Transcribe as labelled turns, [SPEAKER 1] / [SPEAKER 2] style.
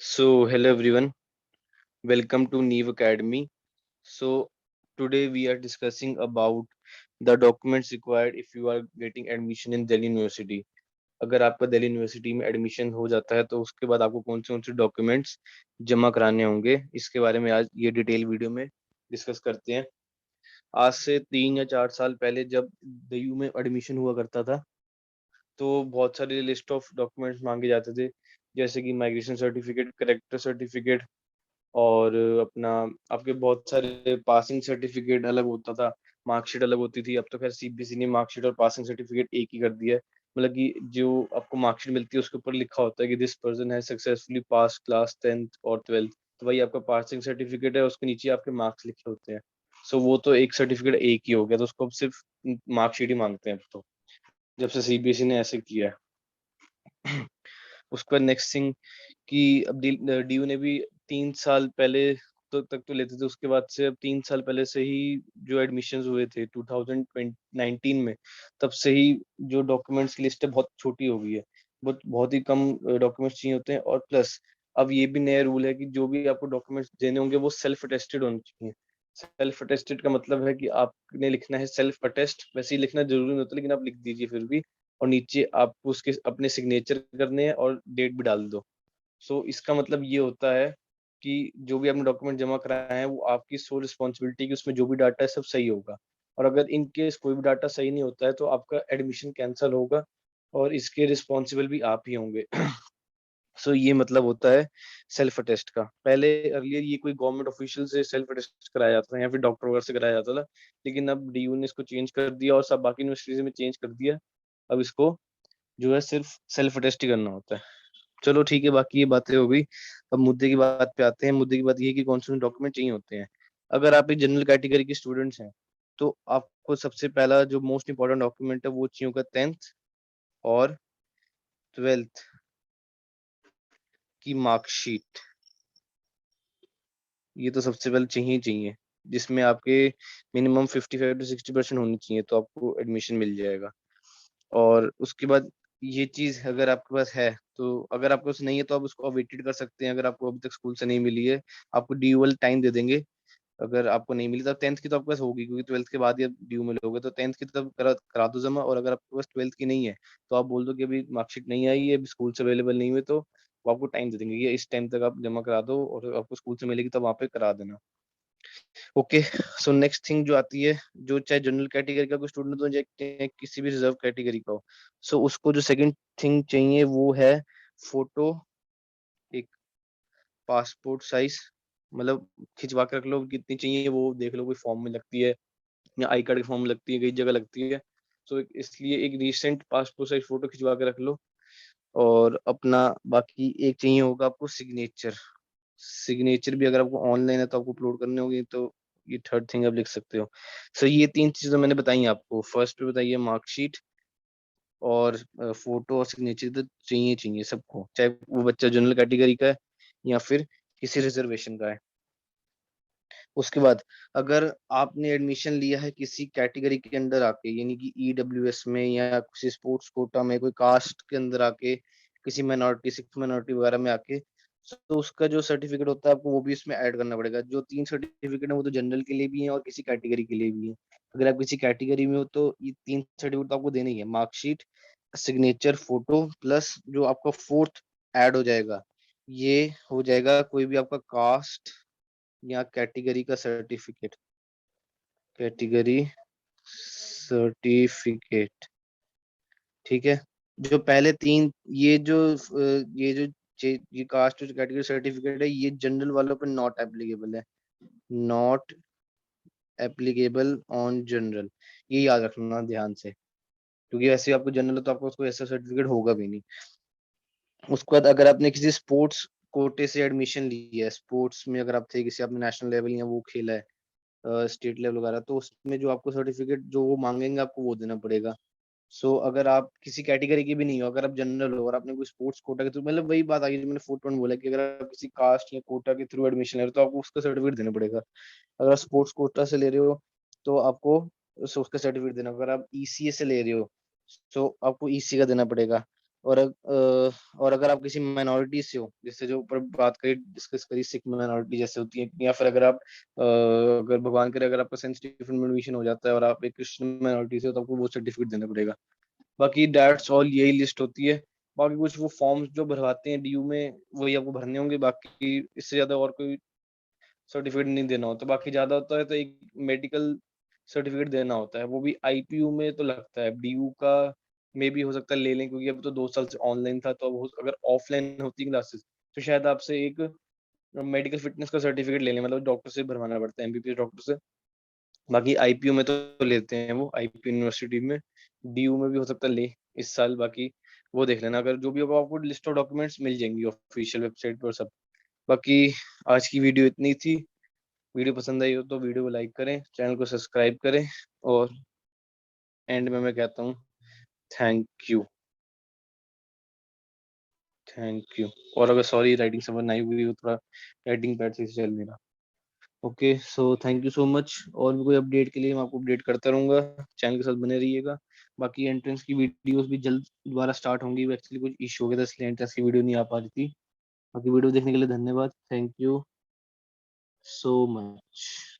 [SPEAKER 1] Hello everyone, welcome to Neve Academy. So, today we are discussing about the documents required if you are getting admission in Delhi University. अगर आपका Delhi university में admission हो जाता है तो उसके बाद आपको कौन से डॉक्यूमेंट्स जमा कराने होंगे, इसके बारे में आज ये डिटेल वीडियो में डिस्कस करते हैं। आज से 3 या 4 साल पहले जब DU में एडमिशन हुआ करता था तो बहुत सारे लिस्ट ऑफ डॉक्यूमेंट्स मांगे जाते थे, जैसे कि माइग्रेशन सर्टिफिकेट, करेक्टर सर्टिफिकेट और अपना आपके बहुत सारे पासिंग सर्टिफिकेट अलग होता था, मार्कशीट अलग होती थी। अब तो खैर सीबीएसई ने मार्कशीट और पासिंग सर्टिफिकेट एक ही कर दिया है। मतलब कि जो आपको मार्कशीट मिलती है उसके ऊपर लिखा होता है कि दिस पर्सन है सक्सेसफुली पास क्लास 10th और 12th। तो वही आपका पासिंग सर्टिफिकेट है, उसके नीचे आपके मार्क्स लिखे होते हैं। वो तो एक सर्टिफिकेट एक ही हो गया, तो उसको अब सिर्फ मार्कशीट ही मांगते हैं अब तो, जब से सीबीएसई ने ऐसे किया है। उसके बाद नेक्स्ट थिंग कि अब डीयू ने भी 3 साल पहले तो तक तो लेते थे, उसके बाद से अब 3 साल पहले से ही जो एडमिशन्स हुए थे 2019 में, तब से ही जो डॉक्यूमेंट्स की लिस्ट है बहुत छोटी हो गई है। बहुत बहुत ही कम डॉक्यूमेंट्स चाहिए होते हैं। और प्लस अब ये भी नया रूल है कि जो भी आपको डॉक्यूमेंट्स देने होंगे वो सेल्फ अटेस्टेड होने चाहिए। सेल्फ अटेस्टेड का मतलब है कि आपने लिखना है सेल्फ अटेस्ट, वैसे ही लिखना जरूरी नहीं होता लेकिन आप लिख दीजिए फिर भी। और नीचे आपको उसके अपने सिग्नेचर करने हैं और डेट भी डाल दो। इसका मतलब ये होता है कि जो भी आपने डॉक्यूमेंट जमा कराए हैं वो आपकी सोल रिस्पॉन्सिबिलिटी कि उसमें जो भी डाटा है सब सही होगा। और अगर इन केस कोई भी डाटा सही नहीं होता है तो आपका एडमिशन कैंसिल होगा और इसके रिस्पॉन्सिबल भी आप ही होंगे। ये मतलब होता है सेल्फ अटेस्ट का। पहले अर्लियर ये कोई गवर्नमेंट ऑफिशियल से सेल्फ अटेस्ट कराया जाता था या फिर डॉक्टर वगैरह से कराया जाता था, लेकिन अब डीयू ने इसको चेंज कर दिया और सब बाकी यूनिवर्सिटीज में चेंज कर दिया। अब इसको जो है सिर्फ सेल्फ अटेस्ट ही करना होता है। चलो ठीक है, बाकी ये बातें हो गई। अब मुद्दे की बात पे आते हैं। मुद्दे की बात ये है कि कौन से डॉक्यूमेंट चाहिए होते हैं। अगर आप एक जनरल कैटेगरी के स्टूडेंट्स हैं तो आपको सबसे पहला जो मोस्ट इंपॉर्टेंट डॉक्यूमेंट है वो चाहिए होगा 10th और 12th की मार्कशीट। ये तो सबसे पहले चाहिए ही चाहिए, जिसमें आपके मिनिमम 55 to 60% होनी चाहिए तो आपको एडमिशन मिल जाएगा। और उसके बाद ये चीज अगर आपके पास है तो, अगर आपके पास नहीं है तो आप उसको अवेटेड कर सकते हैं। अगर आपको अभी तक स्कूल से नहीं मिली है, आपको ड्यूअल टाइम दे देंगे। अगर आपको नहीं मिली तो 10th की तो आपके पास होगी, क्योंकि 12th के बाद ही आप ड्यू में लोगे, तो 10th की तब करा दो जमा। और अगर आपके पास 12th की नहीं है तो आप बोल दो कि अभी मार्कशीट नहीं आई है, अभी स्कूल से अवेलेबल नहीं हुई, तो वो आपको टाइम दे देंगे, ये इस टाइम तक आप जमा करा दो और आपको स्कूल से मिलेगी तो वहाँ पे करा देना। ओके। नेक्स्ट थिंग जो आती है, जो चाहे जनरल कैटेगरी का कोई स्टूडेंट हो चाहे किसी भी रिजर्व कैटेगरी का हो, उसको जो सेकंड थिंग चाहिए वो है फोटो, एक पासपोर्ट साइज, मतलब खिंचवा के रख लो कितनी चाहिए वो देख लो, कोई फॉर्म में लगती है या आई कार्ड के फॉर्म में लगती है, कई जगह लगती है। इसलिए एक रिसेंट पासपोर्ट साइज फोटो खिंचवा के रख लो। और अपना बाकी एक चाहिए होगा आपको सिग्नेचर। सिग्नेचर भी अगर आपको ऑनलाइन है तो आपको अपलोड करने होगी, तो ये थर्ड थिंग आप लिख सकते हो। ये 3 चीजें मैंने बताई आपको। फर्स्ट पे बताइए मार्कशीट और फोटो और सिग्नेचर तो चाहिए चाहिए सबको, चाहे वो बच्चा जनरल कैटेगरी का है या फिर किसी रिजर्वेशन का है। उसके बाद अगर आपने एडमिशन लिया है किसी कैटेगरी के अंदर आके, यानी कि ईडब्ल्यूएस में या किसी स्पोर्ट्स कोटा में, कोई कास्ट के अंदर आके, किसी माइनॉरिटी सिक्स माइनॉरिटी वगैरह में आके, तो उसका जो सर्टिफिकेट होता है आपको वो भी इसमें ऐड करना पड़ेगा। जो 3 सर्टिफिकेट है वो तो जनरल के लिए भी है और किसी कैटेगरी के लिए भी है। अगर आप किसी कैटेगरी में हो तो ये 3 सर्टिफिकेट तो आपको देने ही है, मार्कशीट, सिग्नेचर, फोटो, प्लस जो आपका फोर्थ ऐड हो जाएगा, ये हो जाएगा कोई भी आपका कास्ट या कैटेगरी का सर्टिफिकेट। कैटेगरी सर्टिफिकेट, ठीक है। जो पहले तीन, ये कास्ट कैटेगरी सर्टिफिकेट है, ये जनरल वालों पे नॉट एप्लीकेबल है। नॉट एप्लीकेबल ऑन जनरल, ये याद रखना ध्यान से, क्योंकि वैसे आपको जनरल है तो आपको उसको ऐसा सर्टिफिकेट होगा भी नहीं। उसके बाद अगर आपने किसी स्पोर्ट्स कोटे से एडमिशन लिया है, स्पोर्ट्स में अगर आप थे किसी, आपने नेशनल लेवल या वो खेला है, स्टेट लेवल वगैरह, तो उसमें जो आपको सर्टिफिकेट जो वो मांगेंगे आपको वो देना पड़ेगा। अगर आप किसी कैटेगरी के भी नहीं हो, अगर आप जनरल हो और आपने कोई स्पोर्ट्स कोटा के थ्रू, मतलब वही बात आ गई जो मैंने फोर्थ पॉइंट बोला कि अगर आप किसी कास्ट या कोटा के थ्रू एडमिशन ले रहे हो तो आपको उसका सर्टिफिकेट देना पड़ेगा। अगर आप स्पोर्ट्स कोटा से ले रहे हो तो आपको उसका सर्टिफिकेट देना। अगर आप ईसीए से ले रहे हो तो आपको ईसी का देना पड़ेगा। और अगर आप किसी माइनॉरिटी से हो, जैसे जो ऊपर बात करी डिस्कस करी सिख माइनॉरिटी जैसे होती है, या फिर अगर आप अगर भगवान करे अगर आपका सेंसिटिव इन्फॉर्मेशन हो जाता है और आप एक क्रिश्चियन माइनॉरिटी से हो तो आपको वो सर्टिफिकेट देना पड़ेगा। बाकी दैट्स ऑल, यही लिस्ट होती है। बाकी कुछ वो फॉर्म्स जो भरवाते हैं डीयू में वही आपको भरने होंगे, बाकी इससे ज्यादा और कोई सर्टिफिकेट नहीं देना होता। बाकी ज्यादा होता है तो एक मेडिकल सर्टिफिकेट देना होता है, वो भी आईपीयू में तो लगता है, डीयू का मे भी हो सकता है ले लें, क्योंकि अब तो 2 साल से ऑनलाइन था, तो अब अगर ऑफलाइन होती क्लासेस तो शायद आपसे एक मेडिकल फिटनेस का सर्टिफिकेट ले लें, मतलब डॉक्टर से भरवाना पड़ता है, एमबीबीएस डॉक्टर से। बाकी आईपीयू में तो लेते हैं वो, आईपीयू यूनिवर्सिटी में। डीयू में भी हो सकता है ले इस साल। बाकी वो देख लेना, अगर जो भी होगा आपको लिस्ट ऑफ डॉक्यूमेंट्स मिल जाएंगी ऑफिशियल वेबसाइट पर सब। बाकी आज की वीडियो इतनी थी। वीडियो पसंद आई हो तो वीडियो को लाइक करें, चैनल को सब्सक्राइब करें, और एंड में मैं कहता हूँ थैंक यू। Thank you. और अगर सॉरी राइटिंग समझ नहीं हुई हो, थोड़ा राइटिंग पैड से चल नहीं रहा। Okay, so thank you so much. और भी कोई अपडेट के लिए मैं आपको अपडेट करता रहूंगा, चैनल के साथ बने रहिएगा। बाकी एंट्रेंस की वीडियोस भी जल्द दोबारा स्टार्ट होंगी, एक्चुअली कुछ इशू हो गया था इसलिए एंट्रेंस की वीडियो नहीं आ पा रही थी। बाकी वीडियो देखने के लिए धन्यवाद, थैंक यू सो मच।